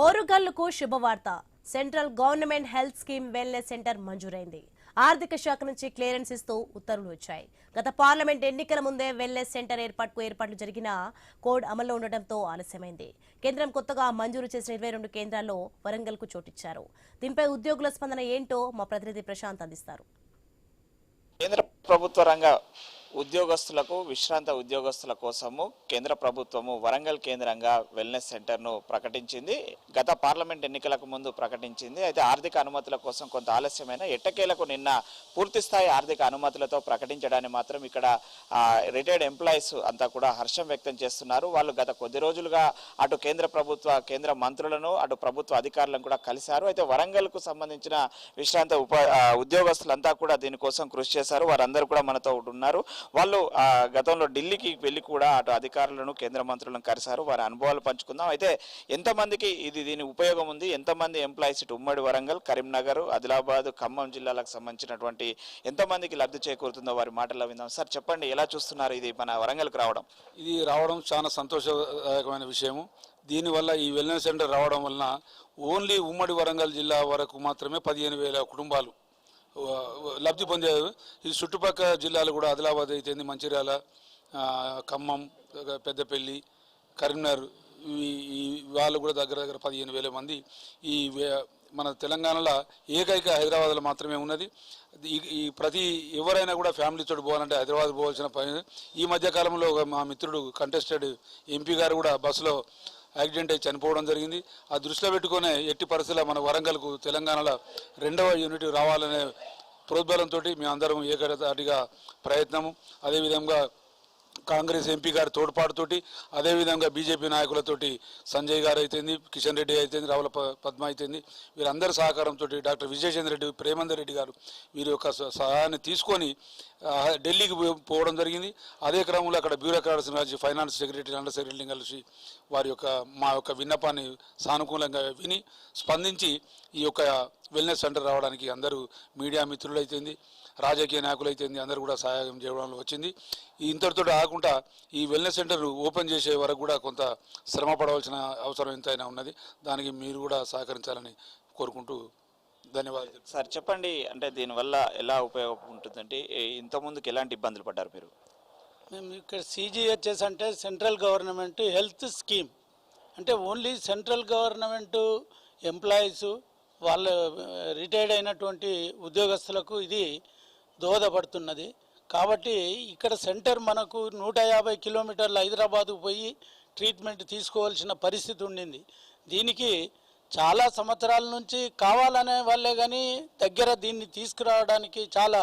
ఓరుగల్లుకు శుభవార్త. Central government health scheme wellness centre మంజూరైంది. ఆర్థిక శాఖ నుంచి క్లియరెన్స్ ఇస్తూ ఉత్తర్వులు వచ్చాయి. గత పార్లమెంట్ ఎన్నికల ముందే వెల్నెస్ సెంటర్ ఏర్పాట్లు జరిగిన కోడ్ అమల్లో ఉండటంతో ఆలస్యమైంది. కేంద్రం కొత్తగా మంజూరు చేసిన 22 కేంద్రాల్లో వరంగల్కు చోటిచ్చారు. దీనిపై ఉద్యోగుల స్పందన ఏంటో మా ప్రతినిధి ప్రశాంత్ అందిస్తారు. కేంద్ర ప్రభుత్వ రంగ ఉద్యోగస్తులకు విశ్రాంత ఉద్యోగస్తుల కోసము కేంద్ర ప్రభుత్వము వరంగల్ కేంద్రంగా వెల్నెస్ సెంటర్ను ప్రకటించింది. గత పార్లమెంట్ ఎన్నికలకు ముందు ప్రకటించింది. అయితే ఆర్థిక అనుమతుల కోసం కొంత ఆలస్యమైన ఎట్టకేలకు నిన్న పూర్తిస్థాయి ఆర్థిక అనుమతులతో ప్రకటించడాన్ని మాత్రం ఇక్కడ రిటైర్డ్ ఎంప్లాయీస్ అంతా కూడా హర్షం వ్యక్తం చేస్తున్నారు. వాళ్ళు గత కొద్ది రోజులుగా అటు కేంద్ర మంత్రులను అటు ప్రభుత్వ అధికారులను కూడా కలిశారు. అయితే వరంగల్కు సంబంధించిన విశ్రాంత ఉద్యోగస్తులంతా కూడా దీనికోసం కృషి చేశారు. వారందరూ కూడా మనతో ఉన్నారు. వాళ్ళు గతంలో ఢిల్లీకి వెళ్ళి కూడా అటు అధికారులను కేంద్ర మంత్రులను కలిశారు. వారి అనుభవాలు పంచుకుందాం. అయితే ఎంతమందికి దీని ఉపయోగం ఉంది, ఎంతమంది ఎంప్లాయీస్ ఇటు ఉమ్మడి వరంగల్, కరీంనగర్, ఆదిలాబాద్, ఖమ్మం జిల్లాలకు సంబంధించినటువంటి ఎంతమందికి లబ్ధి చేకూరుతుందో వారి మాటల్లో విందాం. సార్ చెప్పండి, ఎలా చూస్తున్నారు ఇది మన వరంగల్కి రావడం? ఇది రావడం చాలా సంతోషదాయకమైన విషయము. దీనివల్ల ఈ వెల్నెస్ సెంటర్ రావడం వలన ఓన్లీ ఉమ్మడి వరంగల్ జిల్లా వరకు మాత్రమే 15,000 కుటుంబాలు లబ్ధి పొందేది. ఈ చుట్టుపక్కల జిల్లాలు కూడా ఆదిలాబాద్ అయితేంది, మంచిర్యాల, ఖమ్మం, పెద్దపల్లి, కరీంనగర్ ఈ వాళ్ళు కూడా దగ్గర 15,000 మంది ఈ మన తెలంగాణలో ఏకైక హైదరాబాద్లో మాత్రమే ఉన్నది. ఈ ప్రతి ఎవరైనా కూడా ఫ్యామిలీతో పోవాలంటే హైదరాబాద్ పోవాల్సిన పని. ఈ మధ్యకాలంలో మా మిత్రుడు కంటెస్టెడ్ ఎంపీ గారు కూడా బస్సులో యాక్సిడెంట్ అయి చనిపోవడం జరిగింది. ఆ దృష్టిలో పెట్టుకునే ఎట్టి పరిస్థితుల్లో మన వరంగల్కు తెలంగాణలో 2వ యూనిట్ రావాలనే ప్రోద్బలంతో మేమందరం ఏకదాటిగా ప్రయత్నము, అదేవిధంగా కాంగ్రెస్ ఎంపీ గారి తోడ్పాటుతోటి, అదేవిధంగా బీజేపీ నాయకులతోటి సంజయ్ గారు అయితేంది, కిషన్ రెడ్డి అయితేంది, రావుల పద్మ అయితేంది, వీరందరి సహకారంతో డాక్టర్ విజయచంద్ర రెడ్డి, ప్రేమందర్ రెడ్డి గారు వీరి యొక్క సహాయాన్ని తీసుకొని ఢిల్లీకి పోవడం జరిగింది. అదే క్రమంలో అక్కడ బ్యూరోక్రాట్స్ రాజు ఫైనాన్స్ సెక్రటరీ, అండర్ సెక్రటరీని కలిసి మా యొక్క విన్నపాన్ని సానుకూలంగా విని స్పందించి ఈ యొక్క వెల్నెస్ సెంటర్ రావడానికి అందరూ మీడియా మిత్రులు అయితేంది, రాజకీయ నాయకులు అయితేంది అందరూ కూడా సహాయం చేయడంలో వచ్చింది. ఇంతటితో ఆకుండా ఈ వెల్నెస్ సెంటర్ ఓపెన్ చేసే వరకు కూడా కొంత శ్రమ పడవలసిన అవసరం ఎంతైనా ఉన్నది. దానికి మీరు కూడా సహకరించాలని కోరుకుంటూ ధన్యవాదాలు. సార్ చెప్పండి, అంటే దీనివల్ల ఎలా ఉపయోగం ఉంటుందంటే ఇంతకుముందుకు ఎలాంటి ఇబ్బందులు పడ్డారు మీరు? మేము ఇక్కడ CGHS అంటే సెంట్రల్ గవర్నమెంట్ హెల్త్ స్కీమ్, అంటే ఓన్లీ సెంట్రల్ గవర్నమెంట్ ఎంప్లాయీస్ వాళ్ళ రిటైర్డ్ అయినటువంటి ఉద్యోగస్తులకు ఇది దోహదపడుతున్నది. కాబట్టి ఇక్కడ సెంటర్ మనకు 150 కిలోమీటర్ల హైదరాబాద్కు పోయి ట్రీట్మెంట్ తీసుకోవాల్సిన పరిస్థితి ఉండింది. దీనికి చాలా సంవత్సరాల నుంచి కావాలనే వాళ్ళే కానీ దగ్గర దీన్ని తీసుకురావడానికి చాలా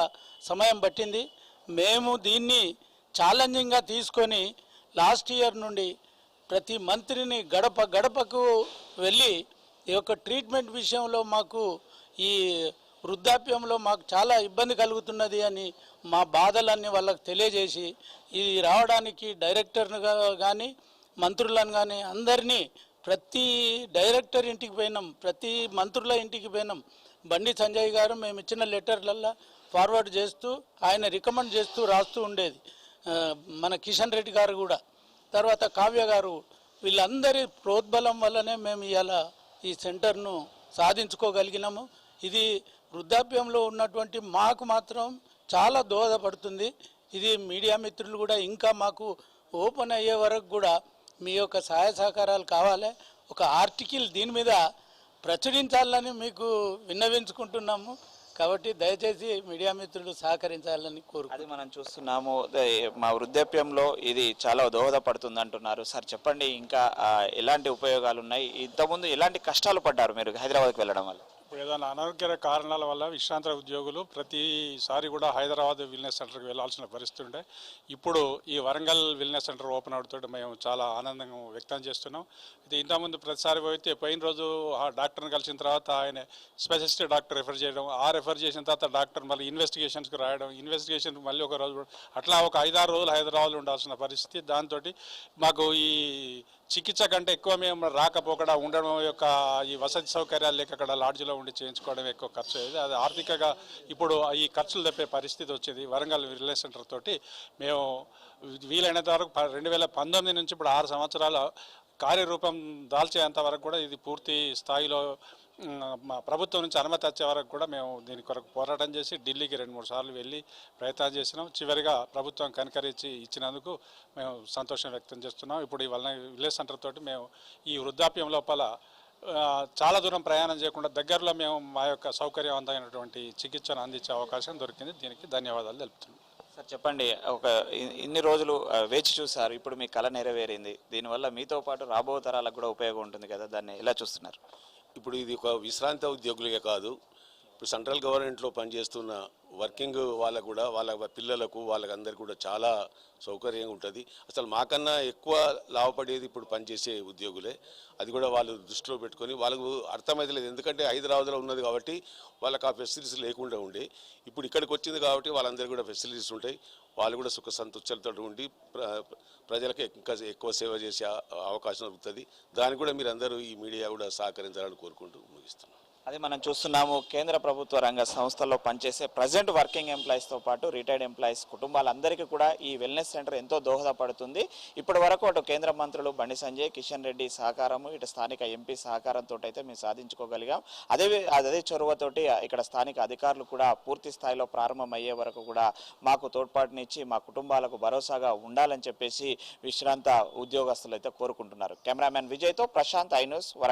సమయం పట్టింది. మేము దీన్ని ఛాలెంజింగ్గా తీసుకొని లాస్ట్ ఇయర్ నుండి ప్రతి మంత్రిని గడపకు వెళ్ళి ఈ యొక్క ట్రీట్మెంట్ విషయంలో మాకు ఈ వృద్ధాప్యంలో మాకు చాలా ఇబ్బంది కలుగుతున్నది అని మా బాధలన్నీ వాళ్ళకు తెలియజేసి ఇది రావడానికి డైరెక్టర్ను కానీ మంత్రులను కానీ అందరినీ ప్రతి డైరెక్టర్ ఇంటికి పోయినాం, ప్రతి మంత్రుల ఇంటికి పోయినాం. బండి సంజయ్ గారు మేము ఇచ్చిన లెటర్లల్లో ఫార్వర్డ్ చేస్తూ ఆయన రికమెండ్ చేస్తూ రాస్తూ ఉండేది. మన కిషన్ రెడ్డి గారు కూడా, తర్వాత కావ్య గారు, వీళ్ళందరి ప్రోద్బలం వల్లనే మేము ఇలా ఈ సెంటర్ను సాధించుకోగలిగినాము. ఇది వృద్ధాప్యంలో ఉన్నటువంటి మాకు మాత్రం చాలా దోహదపడుతుంది. ఇది మీడియా మిత్రులు కూడా ఇంకా మాకు ఓపెన్ అయ్యే వరకు కూడా మీ యొక్క సహాయ సహకారాలు కావాలి. ఒక ఆర్టికల్ దీని మీద ప్రచురించాలని మీకు విన్నవించుకుంటున్నాము. కాబట్టి దయచేసి మీడియా మిత్రులు సహకరించాలని అది మనం చూస్తున్నాము. మా వృద్ధాప్యంలో ఇది చాలా దోహదపడుతుంది అంటున్నారు. సార్ చెప్పండి, ఇంకా ఎలాంటి ఉపయోగాలు ఉన్నాయి? ఇంతకుముందు ఎలాంటి కష్టాలు పడ్డారు మీరు హైదరాబాద్కి వెళ్ళడం వల్ల? ఇప్పుడు ఏదైనా అనారోగ్య కారణాల వల్ల విశ్రాంత ఉద్యోగులు ప్రతిసారి కూడా హైదరాబాద్ వెల్నెస్ సెంటర్కి వెళ్ళాల్సిన పరిస్థితి ఉండే. ఇప్పుడు ఈ వరంగల్ వెల్నెస్ సెంటర్ ఓపెన్ అవడంతో మేము చాలా ఆనందంగా వ్యక్తం చేస్తున్నాం. ఇది ఇంతకుముందు ప్రతిసారి పోయిన రోజు ఆ డాక్టర్ని కలిసిన తర్వాత ఆయన స్పెషలిస్ట్ డాక్టర్ రెఫర్ చేయడం, రెఫర్ చేసిన తర్వాత డాక్టర్ మళ్ళీ ఇన్వెస్టిగేషన్స్కి రాయడం, ఇన్వెస్టిగేషన్ మళ్ళీ ఒక రోజు, అట్లా ఒక 5-6 రోజులు హైదరాబాద్లో ఉండాల్సిన పరిస్థితి. దాంతో మాకు ఈ చికిత్స కంటే ఎక్కువ మేము రాకపోకడా ఉండడం యొక్క ఈ వసతి సౌకర్యాలు లేక అక్కడ లాడ్జ్లో ఉండి చేయించుకోవడం ఎక్కువ ఖర్చు అయ్యేది. అది ఆర్థికంగా ఇప్పుడు ఈ ఖర్చులు తప్పే పరిస్థితి వచ్చింది. వరంగల్ వెల్నెస్ సెంటర్ తోటి మేము వీలైనంత వరకు 2019 నుంచి ఇప్పుడు 6 సంవత్సరాల కార్యరూపం దాల్చేంత వరకు కూడా ఇది పూర్తి స్థాయిలో మా ప్రభుత్వం నుంచి అనుమతి వచ్చే వరకు కూడా మేము దీని కొరకు పోరాటం చేసి ఢిల్లీకి 2-3 సార్లు వెళ్ళి ప్రయత్నాలు చేసినాం. చివరిగా ప్రభుత్వం కనికరించి ఇచ్చినందుకు మేము సంతోషం వ్యక్తం చేస్తున్నాం. ఇప్పుడు ఈ విలేజ్ సెంటర్ తోటి మేము ఈ వృద్ధాప్యం లోపల చాలా దూరం ప్రయాణం చేయకుండా దగ్గరలో మేము మా యొక్క సౌకర్యవంతమైనటువంటి చికిత్సను అందించే అవకాశం దొరికింది. దీనికి ధన్యవాదాలు తెలుపుతున్నాం. సార్ చెప్పండి, ఇన్ని రోజులు వేచి చూసారు, ఇప్పుడు మీ కళ నెరవేరింది. దీనివల్ల మీతో పాటు రాబో తరాలకు కూడా ఉపయోగం ఉంటుంది కదా, దాన్ని ఎలా చూస్తున్నారు? ఇప్పుడు ఇది ఒక విశ్రాంత ఉద్యోగులకే కాదు, ఇప్పుడు సెంట్రల్ గవర్నమెంట్లో పనిచేస్తున్న వర్కింగ్ వాళ్ళకు కూడా, వాళ్ళ పిల్లలకు, వాళ్ళకందరికీ కూడా చాలా సౌకర్యంగా ఉంటుంది. అసలు మాకన్నా ఎక్కువ లాభపడేది ఇప్పుడు పనిచేసే ఉద్యోగులే. అది కూడా వాళ్ళు దృష్టిలో పెట్టుకొని, వాళ్ళకు అర్థమైతలేదు, ఎందుకంటే హైదరాబాద్లో ఉన్నది కాబట్టి వాళ్ళకి ఆ ఫెసిలిటీస్ లేకుండా ఉండే. ఇప్పుడు ఇక్కడికి వచ్చింది కాబట్టి వాళ్ళందరికీ కూడా ఫెసిలిటీస్ ఉంటాయి. వాళ్ళు కూడా సుఖ సంతోషాలతో ఉండి ప్రజలకు ఇంకా ఎక్కువ సేవ చేసే అవకాశం దొరుకుతుంది. దానికి కూడా మీరందరూ ఈ మీడియా కూడా సహకరించాలని కోరుకుంటూ ముగిస్తున్నాం. అది మనం చూస్తున్నాము, కేంద్ర ప్రభుత్వ రంగ సంస్థల్లో పనిచేసే ప్రజెంట్ వర్కింగ్ ఎంప్లాయీస్తో పాటు రిటైర్డ్ ఎంప్లాయీస్ కుటుంబాలందరికీ కూడా ఈ వెల్నెస్ సెంటర్ ఎంతో దోహదపడుతుంది. ఇప్పటి వరకు అటు కేంద్ర మంత్రులు బండి సంజయ్, కిషన్ రెడ్డి సహకారము, ఇటు స్థానిక ఎంపీ సహకారంతో అయితే మేము సాధించుకోగలిగాం. అదే చొరవతోటి ఇక్కడ స్థానిక అధికారులు కూడా పూర్తి స్థాయిలో ప్రారంభమయ్యే వరకు కూడా మాకు తోడ్పాటునిచ్చి మా కుటుంబాలకు భరోసాగా ఉండాలని చెప్పేసి విశ్రాంత ఉద్యోగస్తులు అయితే కోరుకుంటున్నారు. కెమెరామెన్ విజయ్తో ప్రశాంత్, ఐ న్యూస్.